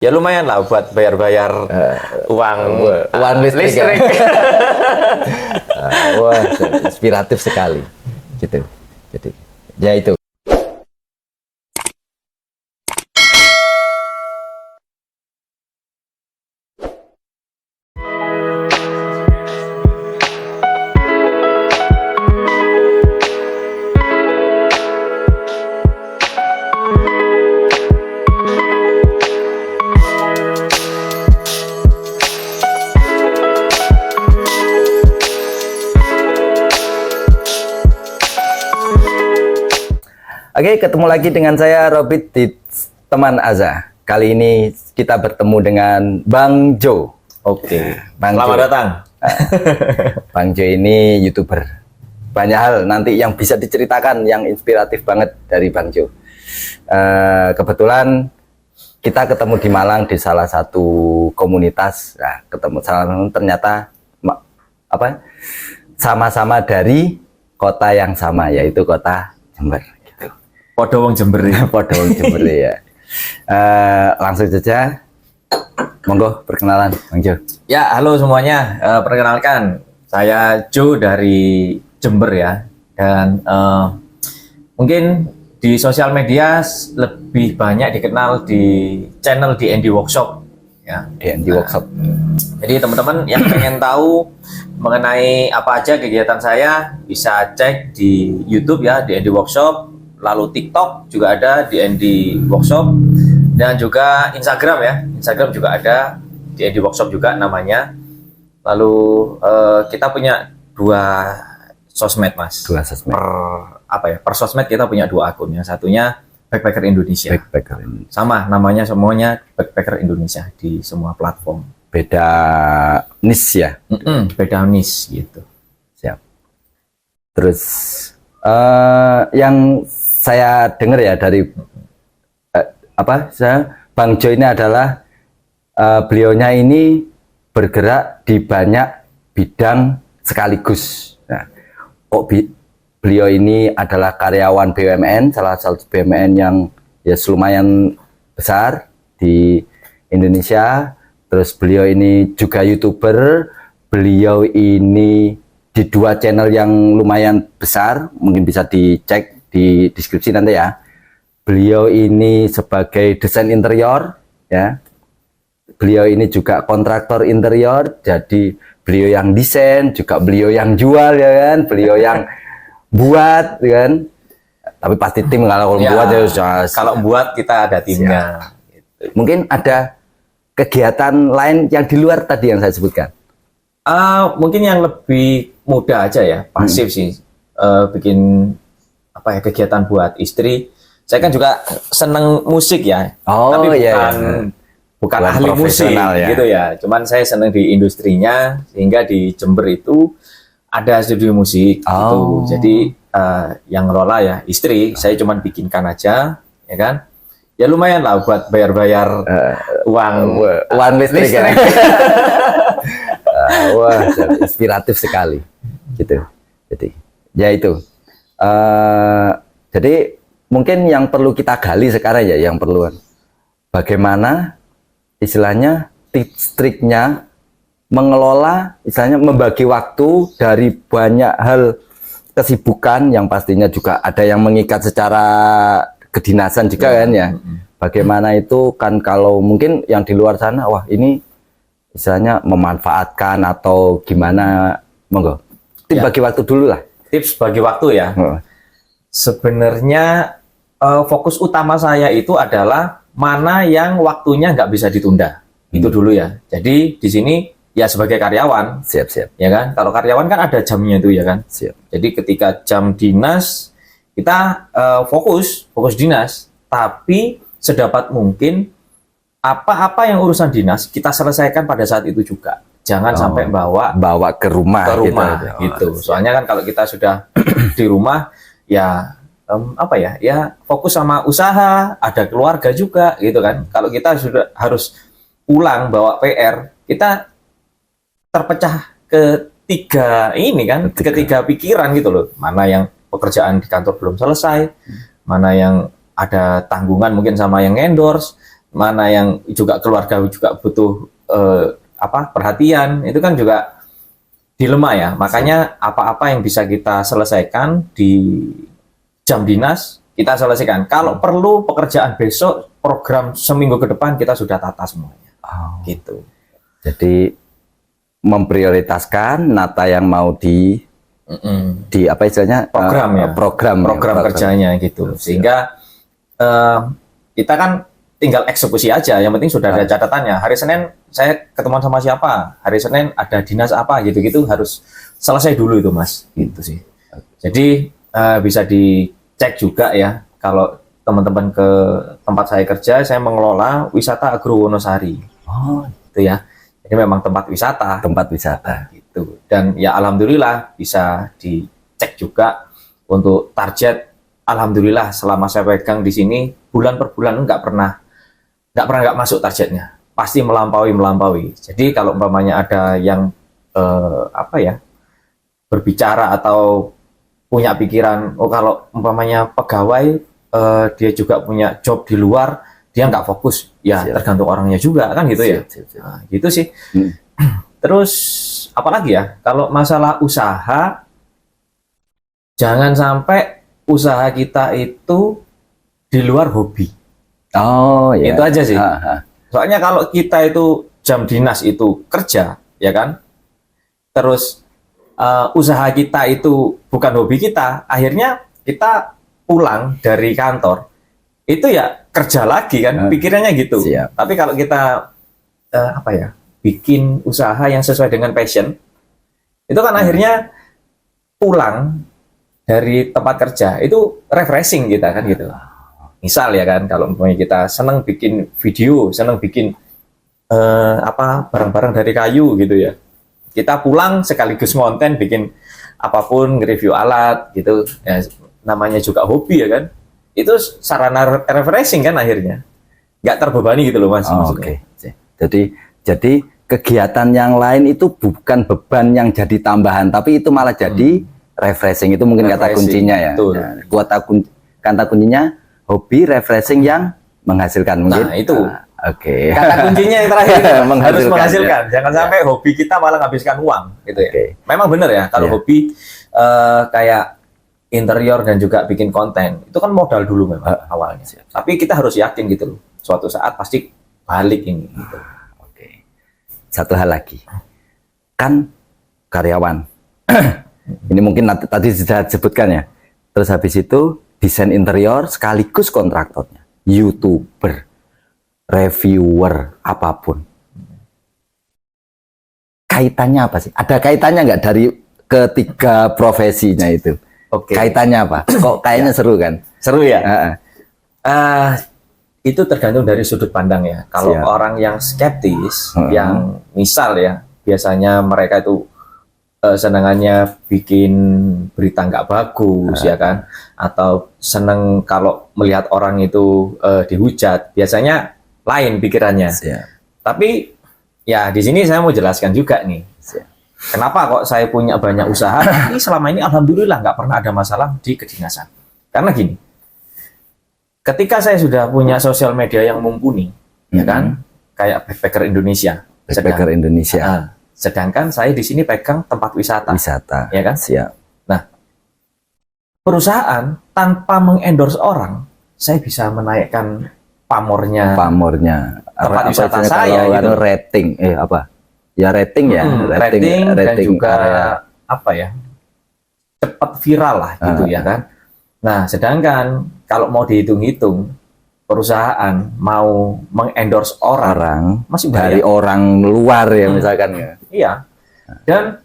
Ya lumayan lah buat bayar-bayar uang listrik. listrik. Wah, inspiratif sekali, gitu. Jadi, ya itu. Oke, ketemu lagi dengan saya Robit di Teman Aza. Kali ini kita bertemu dengan Bang Jo. Oke, Bang selamat Jo. datang. Bang Jo ini YouTuber. Banyak hal nanti yang bisa diceritakan yang inspiratif banget dari Bang Jo. Kebetulan kita ketemu di Malang di salah satu komunitas. Nah, ternyata sama-sama dari kota yang sama, yaitu kota Jember. Podo wong Jember. Podo wong Jember ya. Langsung saja, monggo perkenalan Bang Jo. Ya, halo semuanya. Perkenalkan, saya Jo dari Jember ya. Dan mungkin di sosial media lebih banyak dikenal di channel DND Workshop. Ya, DND Workshop. Jadi teman-teman yang pengen tahu mengenai apa aja kegiatan saya bisa cek di YouTube ya, DND Workshop. Lalu TikTok juga ada DND Workshop, dan juga Instagram ya, Instagram juga ada DND Workshop juga namanya. Lalu kita punya dua sosmed mas. Dua sosmed. Per sosmed kita punya dua akun. Yang satunya Backpacker Indonesia. Backpacker Indonesia. Sama namanya semuanya Backpacker Indonesia di semua platform. Beda niche ya. Beda niche gitu. Siap. Terus yang saya dengar ya dari Bang Jo ini adalah beliaunya ini bergerak di banyak bidang sekaligus. Nah, beliau ini adalah karyawan BUMN, salah satu BUMN yang ya lumayan besar di Indonesia. Terus beliau ini juga YouTuber. Beliau ini di dua channel yang lumayan besar, mungkin bisa dicek di deskripsi nanti ya. Beliau ini sebagai desain interior ya. Beliau ini juga kontraktor interior, jadi beliau yang desain, juga beliau yang jual ya kan, beliau yang buat ya kan. Tapi pasti tim kalau Ya, buat ya kalau buat kita ada timnya. Mungkin ada kegiatan lain yang di luar tadi yang saya sebutkan. Mungkin yang lebih mudah aja ya, pasif sih. Bikin kegiatan buat istri. Saya kan juga seneng musik ya, tapi bukan ahli musik ya. gitu ya. Cuman saya seneng di industrinya, sehingga di Jember itu ada studio musik gitu. Jadi yang ngelola ya istri, saya cuman bikinkan aja, ya kan? Ya lumayan lah buat bayar-bayar uang listrik. Ya. Wah, inspiratif sekali, gitu. Jadi, ya itu. Jadi mungkin yang perlu kita gali sekarang ya, yang perlu bagaimana istilahnya triknya mengelola, istilahnya membagi waktu dari banyak hal kesibukan yang pastinya juga ada yang mengikat secara kedinasan juga kan ya. Bagaimana itu kan kalau mungkin yang di luar sana, wah ini istilahnya memanfaatkan atau gimana, monggo. Tips bagi waktu dulu lah. Tips bagi waktu ya. Sebenarnya fokus utama saya itu adalah mana yang waktunya nggak bisa ditunda. Itu dulu ya. Jadi di sini ya sebagai karyawan. Siap. Ya kan? Kalau karyawan kan ada jamnya itu ya kan. Siap. Jadi ketika jam dinas kita fokus dinas. Tapi sedapat mungkin apa-apa yang urusan dinas kita selesaikan pada saat itu juga. Jangan sampai bawa ke rumah gitu. Soalnya kan kalau kita sudah di rumah ya fokus sama usaha, ada keluarga juga gitu kan. Kalau kita sudah harus pulang bawa PR, kita terpecah ke ketiga pikiran gitu loh. Mana yang pekerjaan di kantor belum selesai, mana yang ada tanggungan mungkin sama yang endorse, mana yang juga keluarga juga butuh perhatian, itu kan juga dilema ya. Makanya apa-apa yang bisa kita selesaikan di jam dinas kita selesaikan. Kalau perlu pekerjaan besok, program seminggu ke depan kita sudah tata semuanya. Gitu. Jadi memprioritaskan nata yang mau di apa istilahnya program ya, program kerjanya gitu. Sehingga kita kan tinggal eksekusi aja. Yang penting sudah ada catatannya. Hari Senin saya ketemuan sama siapa, hari Senin ada dinas apa gitu-gitu, harus selesai dulu itu Mas. Gitu sih. Jadi bisa dicek juga ya, kalau teman-teman ke tempat saya kerja, saya mengelola wisata Agro Wonosari. Itu ya. Ini memang tempat wisata gitu. Dan ya alhamdulillah bisa dicek juga untuk target. Alhamdulillah selama saya pegang di sini bulan per bulan nggak pernah nggak masuk targetnya, pasti melampaui. Jadi kalau umpamanya ada yang berbicara atau punya pikiran, kalau umpamanya pegawai dia juga punya job di luar, dia nggak fokus, ya tergantung orangnya juga kan gitu ya. Nah, gitu sih. Terus apalagi ya, kalau masalah usaha, jangan sampai usaha kita itu di luar hobi. Itu aja sih. Soalnya kalau kita itu jam dinas itu kerja, ya kan, terus usaha kita itu bukan hobi kita, akhirnya kita pulang dari kantor itu ya kerja lagi kan, pikirannya gitu. Tapi kalau kita bikin usaha yang sesuai dengan passion, itu kan akhirnya pulang dari tempat kerja itu refreshing kita kan gitu. Misal ya kan, kalau umpamanya kita senang bikin video, senang bikin barang-barang dari kayu gitu ya, kita pulang sekaligus konten, bikin apapun, nge-review alat gitu ya, namanya juga hobi ya kan. Itu sarana refreshing kan akhirnya, nggak terbebani gitu loh Mas. Oke. Jadi kegiatan yang lain itu bukan beban yang jadi tambahan, tapi itu malah jadi refreshing. Itu mungkin kata kuncinya ya. Kata kuncinya hobi refreshing yang menghasilkan mungkin. Nah itu. Oke. Kata kuncinya yang terakhir harus menghasilkan. Ya. Jangan sampai hobi kita malah menghabiskan uang gitu ya. Memang benar ya, kalau hobi kayak interior dan juga bikin konten, itu kan modal dulu memang awalnya. Tapi kita harus yakin gitu loh, suatu saat pasti balik ini gitu. Oke. Satu hal lagi. Kan karyawan. Ini mungkin tadi sudah disebutkan ya. Terus habis itu desain interior sekaligus kontraktornya, YouTuber, reviewer, apapun. Kaitannya apa sih? Ada kaitannya nggak dari ketiga profesinya itu? Kaitannya apa? Kok kayaknya seru kan? Seru ya? Itu tergantung dari sudut pandang ya. Kalau orang yang skeptis, yang misal ya, biasanya mereka itu senangannya bikin berita nggak bagus ya kan, atau seneng kalau melihat orang itu dihujat, biasanya lain pikirannya. Tapi ya di sini saya mau jelaskan juga nih, kenapa kok saya punya banyak usaha, tapi selama ini alhamdulillah nggak pernah ada masalah di kedinasan. Karena gini, ketika saya sudah punya sosial media yang mumpuni, ya kan, kayak Backpacker Indonesia. Sedangkan saya di sini pegang tempat wisata, ya kan? Nah, perusahaan tanpa mengendorse orang, saya bisa menaikkan pamornya tempat wisata saya gitu. Rating rating ya, rating dan juga cepat viral lah gitu ya kan. Nah, sedangkan kalau mau dihitung-hitung, perusahaan mau mengendorse orang masih dari orang luar ya misalkan ya. Iya. Dan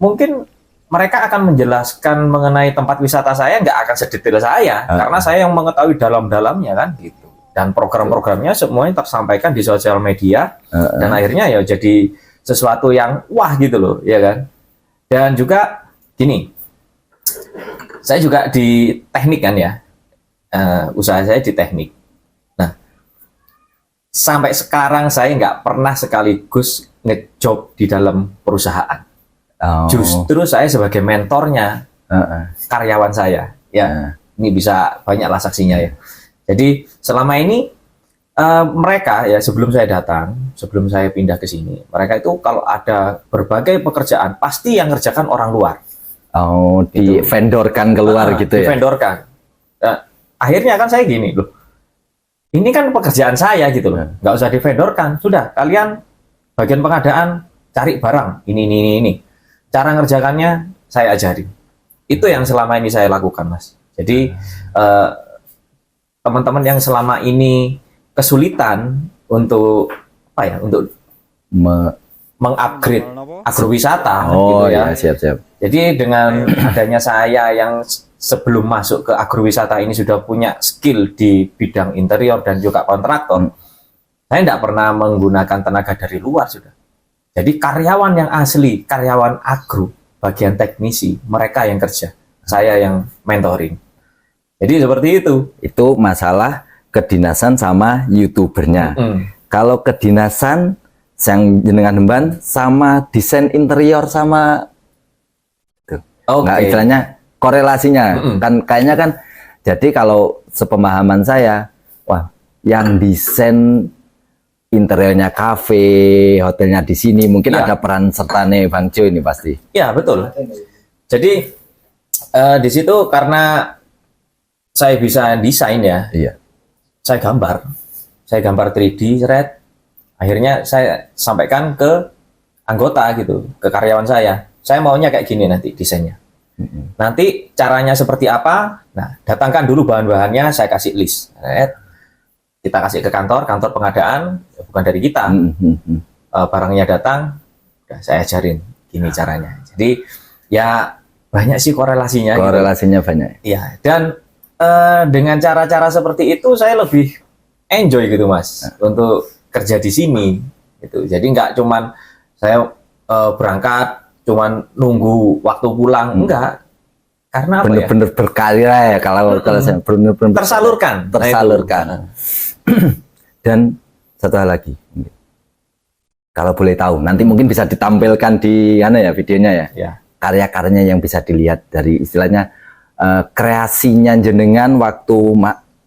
mungkin mereka akan menjelaskan mengenai tempat wisata saya nggak akan sedetail saya, karena saya yang mengetahui dalam-dalamnya kan gitu. Dan program-programnya semuanya tersampaikan di sosial media, dan akhirnya ya jadi sesuatu yang wah gitu loh, ya kan. Dan juga gini, saya juga di teknik kan ya, usaha saya di teknik. Nah, sampai sekarang saya nggak pernah sekaligus ngejob di dalam perusahaan. Justru saya sebagai mentornya karyawan saya, ya ini bisa banyaklah saksinya ya. Jadi selama ini mereka ya sebelum saya datang, sebelum saya pindah ke sini, mereka itu kalau ada berbagai pekerjaan pasti yang ngerjakan orang luar. Oh, di-vendorkan keluar gitu ya? Di-vendorkan. Nah, akhirnya kan saya gini loh, ini kan pekerjaan saya gitu loh, nggak usah di-vendorkan. Sudah, kalian bagian pengadaan cari barang, ini. Cara ngerjakannya saya ajari. Itu yang selama ini saya lakukan, Mas. Jadi, teman-teman yang selama ini kesulitan untuk apa ya, untuk mengupgrade agrowisata gitu ya. Siap. Jadi dengan adanya saya yang sebelum masuk ke agrowisata ini sudah punya skill di bidang interior dan juga kontraktor, saya tidak pernah menggunakan tenaga dari luar sudah. Jadi karyawan yang asli, karyawan agro, bagian teknisi, mereka yang kerja, saya yang mentoring. Jadi seperti itu. Itu masalah kedinasan sama YouTubernya. Kalau kedinasan yang jenengan Demban sama desain interior sama nggak istilahnya korelasinya kan kayaknya kan. Jadi kalau sepemahaman saya, wah, yang desain interiornya kafe, hotelnya di sini mungkin ada peran sertanya Bang Jo ini pasti. Iya, betul. Jadi di situ karena saya bisa desain ya. Iya. Saya gambar 3D, akhirnya saya sampaikan ke anggota gitu, ke karyawan saya. Saya maunya kayak gini nanti desainnya. Nanti caranya seperti apa? Nah, datangkan dulu bahan-bahannya, saya kasih list. Kita kasih ke kantor pengadaan, bukan dari kita. Barangnya datang, udah saya ajarin gini caranya. Jadi ya banyak sih korelasinya. Korelasinya gitu. Banyak. Iya, dan dengan cara-cara seperti itu saya lebih enjoy gitu, Mas, untuk kerja di sini gitu. Jadi nggak cuman saya berangkat cuman nunggu waktu pulang, enggak, karena apa bener-bener berkarya ya kalau saya bener-bener tersalurkan. Dan satu hal lagi, kalau boleh tahu nanti mungkin bisa ditampilkan di videonya ya. Karya-karyanya yang bisa dilihat dari istilahnya kreasinya jenengan waktu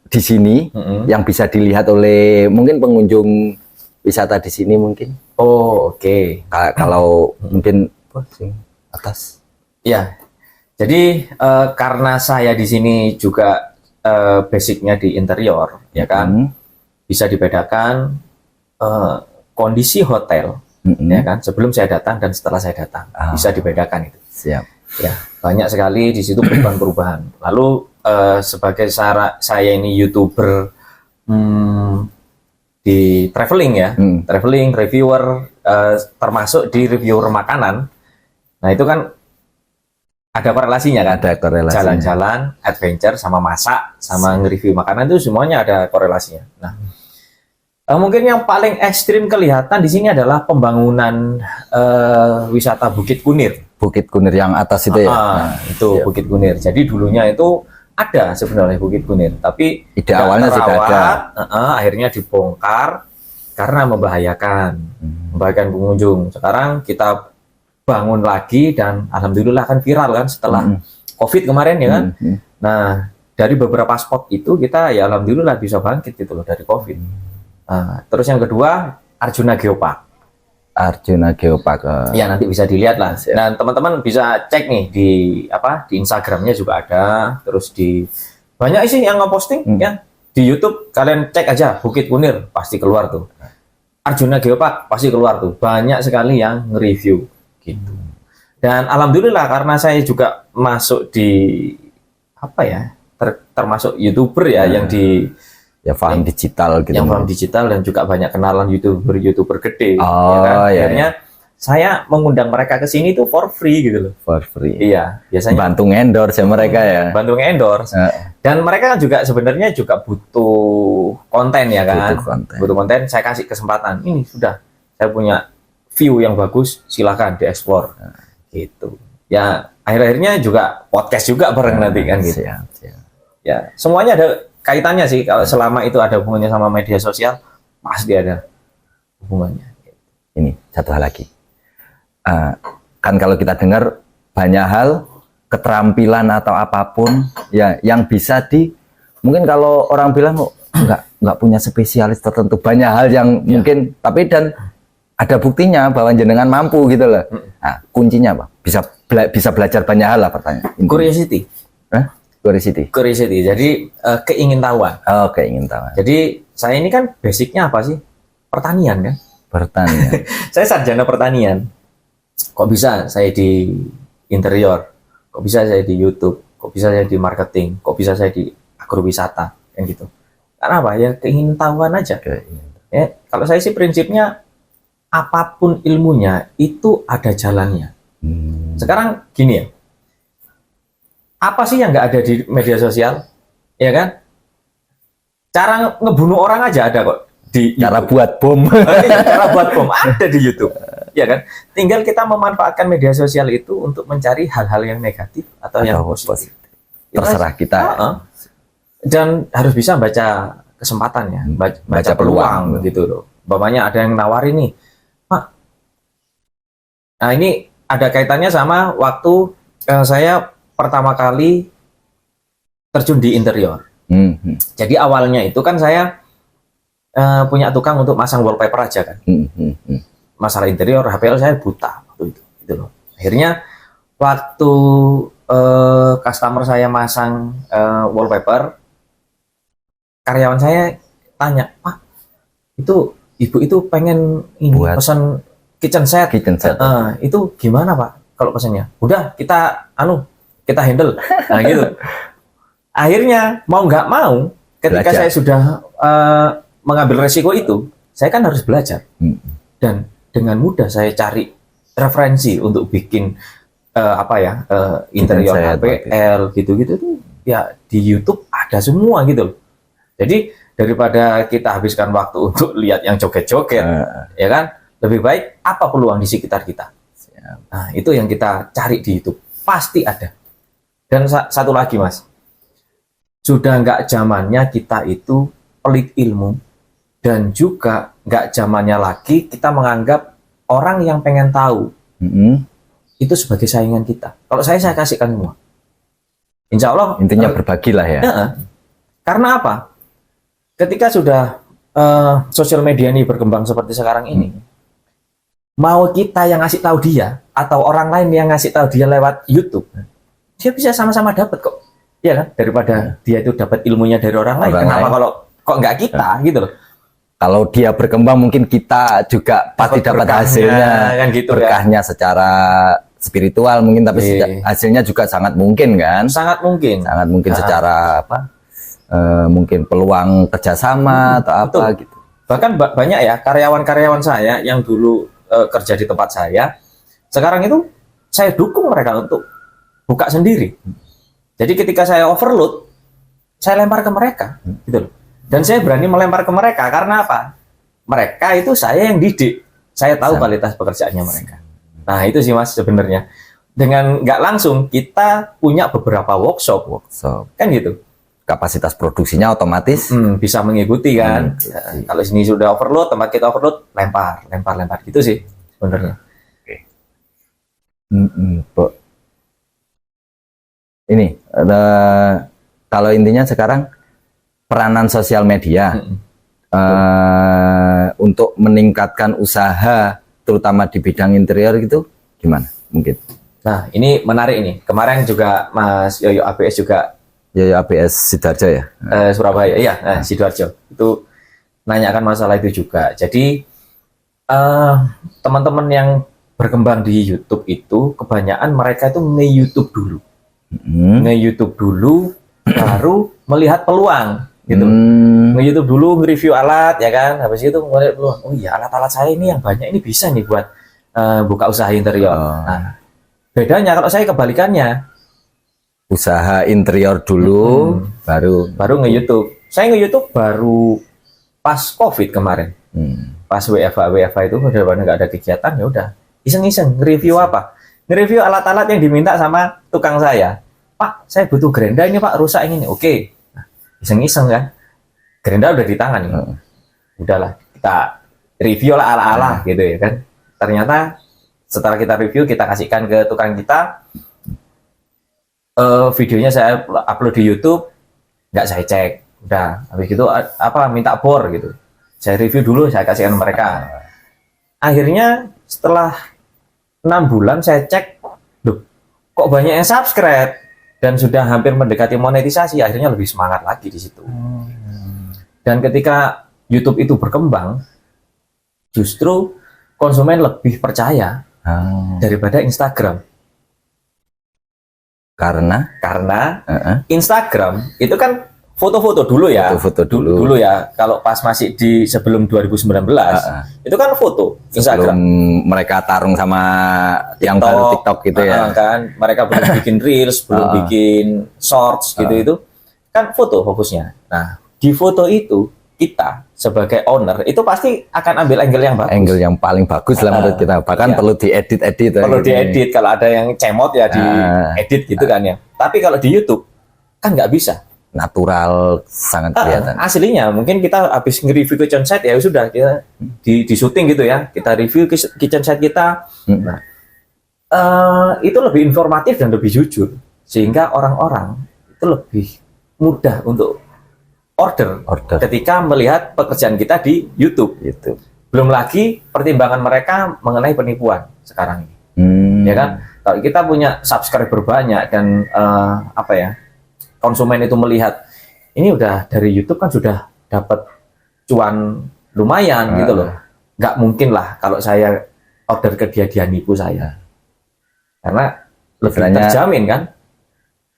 di sini yang bisa dilihat oleh mungkin pengunjung wisata di sini mungkin. Oh, oke. Kalau mungkin atas. Ya. Jadi karena saya di sini juga basicnya di interior, ya kan, bisa dibedakan kondisi hotel, ya kan, sebelum saya datang dan setelah saya datang, bisa dibedakan itu. Siap. Ya, banyak sekali di situ perubahan-perubahan. Lalu sebagai saya ini YouTuber di traveling ya, traveling reviewer, termasuk di reviewer makanan. Nah itu kan ada korelasinya kan? Ada korelasinya. Jalan-jalan, adventure, sama masak, sama nge-review makanan itu semuanya ada korelasinya. Nah, mungkin yang paling ekstrim kelihatan di sini adalah pembangunan wisata Bukit Kunir. Bukit Kunir yang atas itu ya? Itu Bukit Kunir. Jadi dulunya itu ada sebenarnya Bukit Kunir, tapi ide awalnya sudah ada. Akhirnya dibongkar karena membahayakan pengunjung. Sekarang kita bangun lagi dan alhamdulillah kan viral kan setelah COVID kemarin ya kan. Nah, dari beberapa spot itu kita ya alhamdulillah bisa bangkit gitu loh dari COVID. Terus yang kedua Arjuna Geopark. Arjuna Geopark. Ya nanti bisa dilihat lah. Dan teman-teman bisa cek nih di Instagramnya juga ada. Terus di banyak sih yang ngeposting ya di YouTube. Kalian cek aja Bukit Kunir pasti keluar tuh. Arjuna Geopark pasti keluar tuh. Banyak sekali yang nge-review gitu. Dan alhamdulillah karena saya juga masuk di termasuk YouTuber ya yang di paham digital gitu. Yang paham digital dan juga banyak kenalan YouTuber gede. Akhirnya saya mengundang mereka ke sini tuh for free gitu loh. For free. Iya, biasanya bantu endorse ya mereka ya. Bantu endorse. Dan mereka kan juga sebenarnya juga butuh konten ya kan. Butuh konten, saya kasih kesempatan. Ini sudah saya punya view yang bagus, silakan dieksplor. Gitu. Ya, akhir-akhirnya juga podcast juga bareng nanti kan gitu. Ya, semuanya ada kaitannya sih. Kalau selama itu ada hubungannya sama media sosial, pasti ada hubungannya. Ini satu hal lagi. Kan kalau kita dengar banyak hal, keterampilan atau apapun ya yang bisa mungkin kalau orang bilang nggak punya spesialis tertentu, banyak hal yang mungkin, tapi dan ada buktinya bahwa jenengan mampu gitu loh. Nah, kuncinya apa? Bisa belajar banyak hal lah pertanyaan. Curiosity. Curiosity. Jadi keingintahuan. Oh, keingintahuan. Jadi saya ini kan basicnya apa sih? Pertanian kan? Pertanian. Saya sarjana pertanian. Kok bisa saya di interior? Kok bisa saya di YouTube? Kok bisa saya di marketing? Kok bisa saya di agrowisata? Kan gitu. Karena apa ya? Keingintahuan aja. Ya, kalau saya sih prinsipnya apapun ilmunya itu ada jalannya. Sekarang gini ya, apa sih yang nggak ada di media sosial, ya kan? Cara ngebunuh orang aja ada kok di Cara YouTube. buat bom. Cara buat bom ada di YouTube, ya kan? Tinggal kita memanfaatkan media sosial itu untuk mencari hal-hal yang negatif atau yang positif. Terserah kita. Dan harus bisa baca kesempatan ya, baca peluang gitu loh. Umpamanya ada yang nawarin nih, Pak. Nah ini ada kaitannya sama waktu saya pertama kali terjun di interior. Jadi awalnya itu kan saya punya tukang untuk masang wallpaper aja kan. Masalah interior HPL saya buta waktu itu, gitu loh. Akhirnya waktu customer saya masang wallpaper, karyawan saya tanya, Pak, itu ibu itu pengen ini pesan kitchen set. Itu gimana Pak kalau pesannya? Udah kita handle. Nah gitu. Akhirnya mau nggak mau, ketika saya sudah mengambil resiko itu, saya kan harus belajar. Dan dengan mudah saya cari referensi untuk bikin interior HPL gitu-gitu tuh ya di YouTube ada semua gitu. Jadi daripada kita habiskan waktu untuk lihat yang joget-joget, ya kan? Lebih baik apa peluang di sekitar kita. Nah, itu yang kita cari di YouTube. Pasti ada. Dan satu lagi, Mas. Sudah nggak zamannya kita itu pelit ilmu. Dan juga nggak zamannya lagi kita menganggap orang yang pengen tahu itu sebagai saingan kita. Kalau saya kasihkan semua. Insya Allah. Intinya berbagilah ya. Karena apa? Ketika sudah sosial media ini berkembang seperti sekarang ini, mau kita yang ngasih tahu dia atau orang lain yang ngasih tahu dia lewat YouTube, dia bisa sama-sama dapat kok, ya kan? Daripada dia itu dapat ilmunya dari orang lain. Kenapa kalau kok nggak kita gitu loh? Kalau dia berkembang mungkin kita juga pasti dapat hasilnya, kan gitu, berkahnya secara spiritual mungkin, tapi hasilnya juga sangat mungkin kan? Sangat mungkin secara mungkin peluang kerjasama atau apa gitu. Bahkan banyak ya karyawan-karyawan saya yang dulu kerja di tempat saya, sekarang itu saya dukung mereka untuk buka sendiri. Jadi ketika saya overload, saya lempar ke mereka, gitu loh. Dan saya berani melempar ke mereka karena apa? Mereka itu saya yang didik, saya tahu kualitas pekerjaannya mereka. Nah itu sih Mas sebenarnya. Dengan nggak langsung kita punya beberapa workshop, kan gitu. Kapasitas produksinya otomatis bisa mengikuti kan. Kalau sini sudah overload, tempat kita overload, lempar gitu sih sebenarnya. Ini kalau intinya sekarang peranan sosial media untuk meningkatkan usaha terutama di bidang interior gitu gimana mungkin? Nah ini menarik ini. Kemarin juga Mas Yoyo ABS juga. Yoyo ABS Sidoarjo ya? Surabaya, iya, Sidoarjo. Itu nanyakan masalah itu juga. Jadi teman-teman yang berkembang di YouTube itu kebanyakan mereka itu nge-YouTube dulu. Nge-YouTube dulu baru melihat peluang gitu. Nge-YouTube dulu, nge-review alat ya kan. Habis itu melihat peluang. Oh iya, alat-alat saya ini yang banyak ini bisa nih buat buka usaha interior. Nah, bedanya kalau saya kebalikannya. Usaha interior dulu baru nge-YouTube. Saya nge-YouTube baru pas COVID kemarin. Pas WFH itu udah nggak ada kegiatan, ya udah iseng-iseng nge-review apa? Nge-review alat-alat yang diminta sama tukang saya. Pak, saya butuh gerenda ini Pak, rusak ini. Oke. Nah, iseng-iseng kan. Gerenda udah di tangan nih. Udahlah, kita review lah ala-ala gitu ya kan. Ternyata setelah kita review, kita kasihkan ke tukang kita. Videonya saya upload di YouTube, nggak saya cek Udah, habis itu minta bor gitu. Saya review dulu, saya kasihkan mereka. Akhirnya setelah 6 bulan saya cek, loh, kok banyak yang subscribe dan sudah hampir mendekati monetisasi. Akhirnya lebih semangat lagi di situ. Dan ketika YouTube itu berkembang, justru konsumen lebih percaya daripada Instagram. Karena Instagram itu kan foto-foto dulu ya. Foto-foto dulu. Dulu ya. Kalau pas masih di sebelum 2019, itu kan foto Instagram. Sebelum mereka tarung sama yang baru TikTok gitu ya. Kan mereka belum bikin reels, belum bikin shorts gitu itu. Kan foto fokusnya. Nah, di foto itu kita sebagai owner itu pasti akan ambil angle yang bagus. Angle yang paling bagus lah menurut kita. Bahkan perlu diedit-edit. Perlu diedit. Kalau ada yang cemot ya diedit gitu kan ya. Tapi kalau di YouTube kan nggak bisa. Natural, sangat kelihatan. Aslinya mungkin kita habis nge-review kitchen set ya sudah kita di syuting gitu ya. Kita review kitchen set kita. Nah, itu lebih informatif dan lebih jujur sehingga orang-orang itu lebih mudah untuk order ketika melihat pekerjaan kita di YouTube. Belum lagi pertimbangan mereka mengenai penipuan sekarang ini. Ya kan? Kalau kita punya subscriber banyak dan konsumen itu melihat ini udah dari YouTube kan sudah dapat cuan lumayan gitu loh. Nggak mungkin lah kalau saya order ke dia nipu saya. Karena lebih terjamin kan.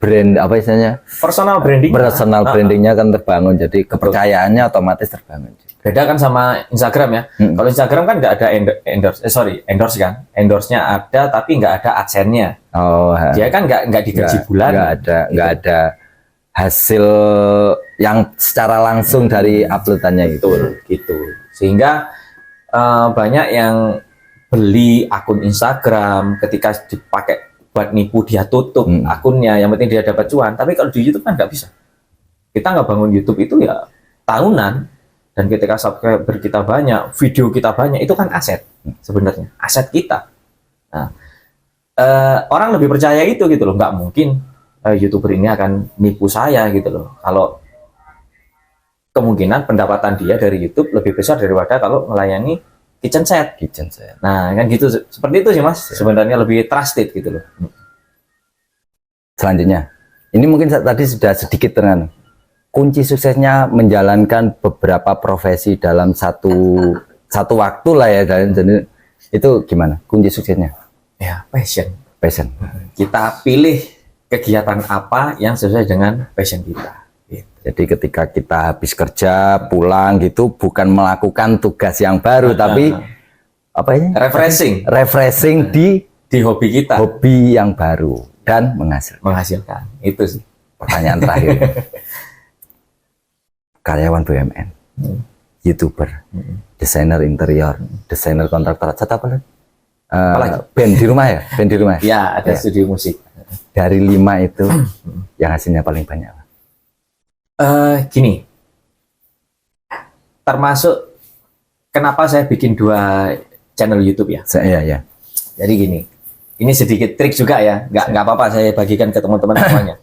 Brand apa istilahnya? Personal brandingnya kan terbangun, jadi kepercayaannya otomatis terbangun. Beda kan sama Instagram ya. Kalau Instagram kan nggak ada endorse kan. Endorse-nya ada tapi nggak ada AdSense-nya. Dia kan nggak digaji bulan. Nggak ada hasil yang secara langsung dari uploadannya itu. Gitu. Sehingga banyak yang beli akun Instagram ketika dipakai buat nipu, dia tutup akunnya, yang penting dia dapat cuan. Tapi kalau di YouTube kan nggak bisa. Kita nggak bangun YouTube itu ya tahunan, dan ketika subscriber kita banyak, video kita banyak, itu kan aset sebenarnya, aset kita. Nah, orang lebih percaya itu gitu loh. Nggak mungkin YouTuber ini akan nipu saya gitu loh. Kalau kemungkinan pendapatan dia dari YouTube lebih besar daripada kalau melayani kitchen set. Nah, kan gitu. Seperti itu sih, Mas. Sebenarnya lebih trusted gitu loh. Selanjutnya, ini mungkin tadi sudah sedikit dengan kunci suksesnya menjalankan beberapa profesi dalam satu waktu lah ya. Jadi itu gimana? Kunci suksesnya? Ya, passion. Kita pilih kegiatan apa yang sesuai dengan passion kita. Jadi ketika kita habis kerja pulang gitu, bukan melakukan tugas yang baru, tapi apa ini? Refreshing di hobi kita. Hobi yang baru dan menghasilkan. Itu sih. Pertanyaan terakhir. Karyawan BUMN, YouTuber, desainer interior, desainer kontraktor, apa lagi? Band di rumah ya? Ya, ada studio musik. Dari 5 itu yang hasilnya paling banyak. Gini, termasuk kenapa saya bikin 2 channel YouTube ya. Ya. Jadi gini, ini sedikit trik juga ya, nggak apa-apa saya bagikan ke teman-teman semuanya.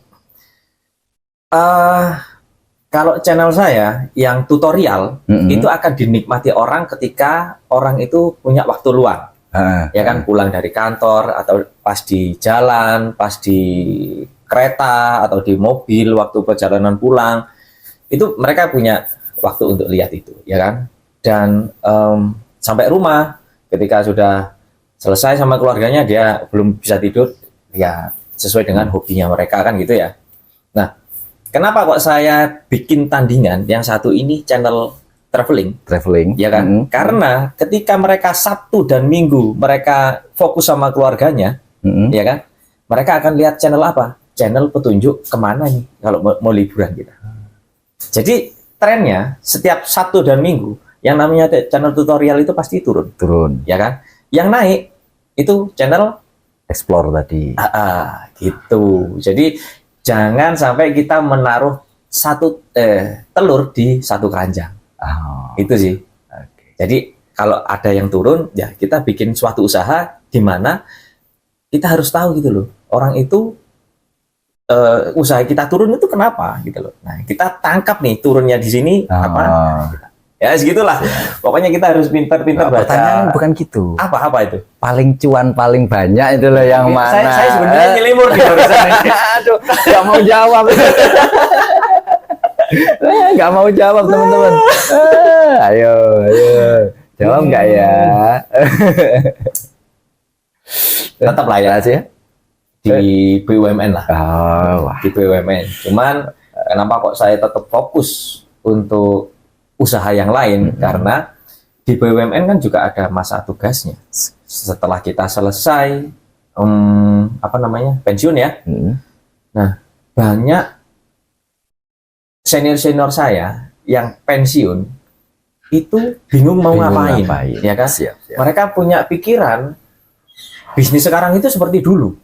Kalau channel saya yang tutorial itu akan dinikmati orang ketika orang itu punya waktu luang, ya kan, pulang dari kantor atau pas di jalan, pas di kereta atau di mobil waktu perjalanan pulang, itu mereka punya waktu untuk lihat itu, ya kan. Dan sampai rumah ketika sudah selesai sama keluarganya, dia belum bisa tidur, ya sesuai dengan hobinya mereka kan gitu ya. Nah, kenapa kok saya bikin tandingan yang satu ini channel traveling, ya kan? Karena ketika mereka Sabtu dan Minggu mereka fokus sama keluarganya, ya kan, mereka akan lihat channel apa? Channel petunjuk kemana nih kalau mau liburan kita. Jadi trennya setiap Sabtu dan Minggu yang namanya channel tutorial itu pasti turun, ya kan? Yang naik itu channel explore tadi. Gitu. Jadi jangan sampai kita menaruh satu telur di satu keranjang. Itu sih. Jadi kalau ada yang turun, ya kita bikin suatu usaha di mana kita harus tahu gitu loh. Orang itu usaha kita turun itu kenapa gitu loh. Nah, kita tangkap nih turunnya di sini apa? Ya segitulah. Pokoknya kita harus pintar-pintar baca. Pertanyaan bukan gitu. Apa itu? Paling cuan paling banyak itu loh yang mana? Saya sebenarnya nyelimur di barusan ini. Aduh, nggak mau jawab. Nggak mau jawab teman-teman. Ayo. Jawab nggak ya? Tetap lah ya sih. Di BUMN lah. Oh, wah. Di BUMN. Cuman kenapa kok saya tetap fokus untuk usaha yang lain? Karena di BUMN kan juga ada masa tugasnya. Setelah kita selesai pensiun ya. Nah, banyak senior saya yang pensiun itu bingung mau ngapain, ya kan? Siap. Mereka punya pikiran bisnis sekarang itu seperti dulu,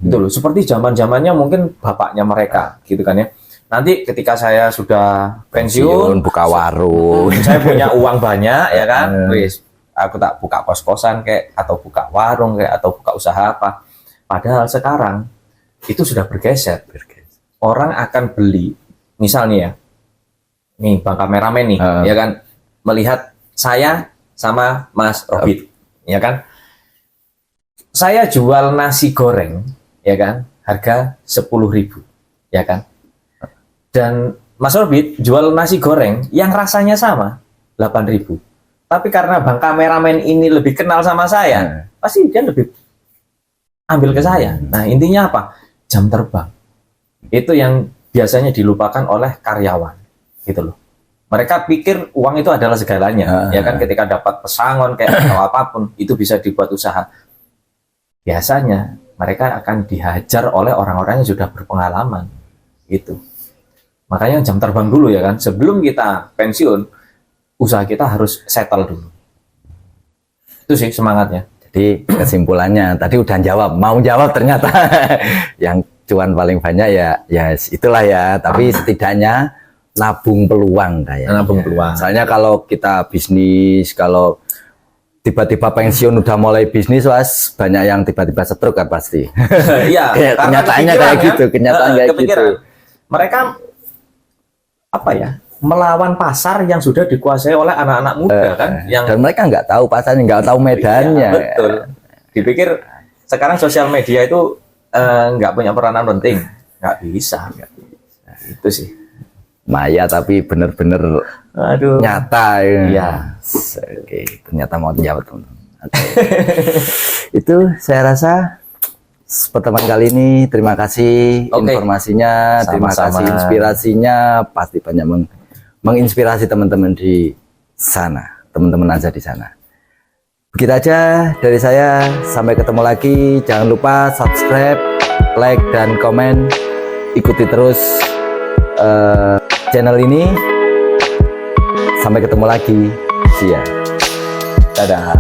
gitu loh. Seperti zaman-zamannya mungkin bapaknya mereka, gitu kan ya. Nanti ketika saya sudah pensiun buka warung, saya punya uang banyak, ya kan? Wis, aku tak buka kos-kosan kayak, atau buka warung kayak, atau buka usaha apa. Padahal sekarang itu sudah bergeser. Orang akan beli, misalnya ya, nih bang kameramen nih, ya kan, melihat saya sama Mas Robit, ya kan, saya jual nasi goreng, ya kan, harga 10.000, ya kan, dan Mas Robit jual nasi goreng yang rasanya sama 8.000, tapi karena bang kameramen ini lebih kenal sama saya, pasti dia lebih ambil ke saya. Nah, intinya apa? Jam terbang. Itu yang biasanya dilupakan oleh karyawan, gitu loh. Mereka pikir uang itu adalah segalanya, ya kan, ketika dapat pesangon kayak atau apapun, itu bisa dibuat usaha. Biasanya mereka akan dihajar oleh orang-orang yang sudah berpengalaman, gitu. Makanya jam terbang dulu ya kan, sebelum kita pensiun, usaha kita harus settle dulu. Itu sih semangatnya. Jadi kesimpulannya tadi udah jawab, mau jawab ternyata yang cuan paling banyak ya itulah ya, tapi setidaknya nabung peluang kayaknya. Nabung peluang. Soalnya kalau kita bisnis, kalau tiba-tiba pensiun udah mulai bisnis, was banyak yang tiba-tiba stroke kan pasti. Iya, kenyataannya kayak gitu, kenyataan kayak gitu. Mereka apa ya? Melawan pasar yang sudah dikuasai oleh anak-anak muda kan, dan mereka nggak tahu pasarnya, nggak tahu medannya. Iya, betul. Dipikir sekarang sosial media itu nggak punya peranan penting, nggak bisa. Itu sih. Maya tapi bener-bener nyata ya. Oke, ternyata mau dijawab teman-teman. Itu saya rasa pertemuan kali ini, terima kasih informasinya, terima kasih inspirasinya, pasti banyak menginspirasi teman-teman di sana, teman-teman aja di sana. Begitu aja dari saya, sampai ketemu lagi. Jangan lupa subscribe, like, dan komen. Ikuti terus channel ini. Sampai ketemu lagi. See ya. Dadah.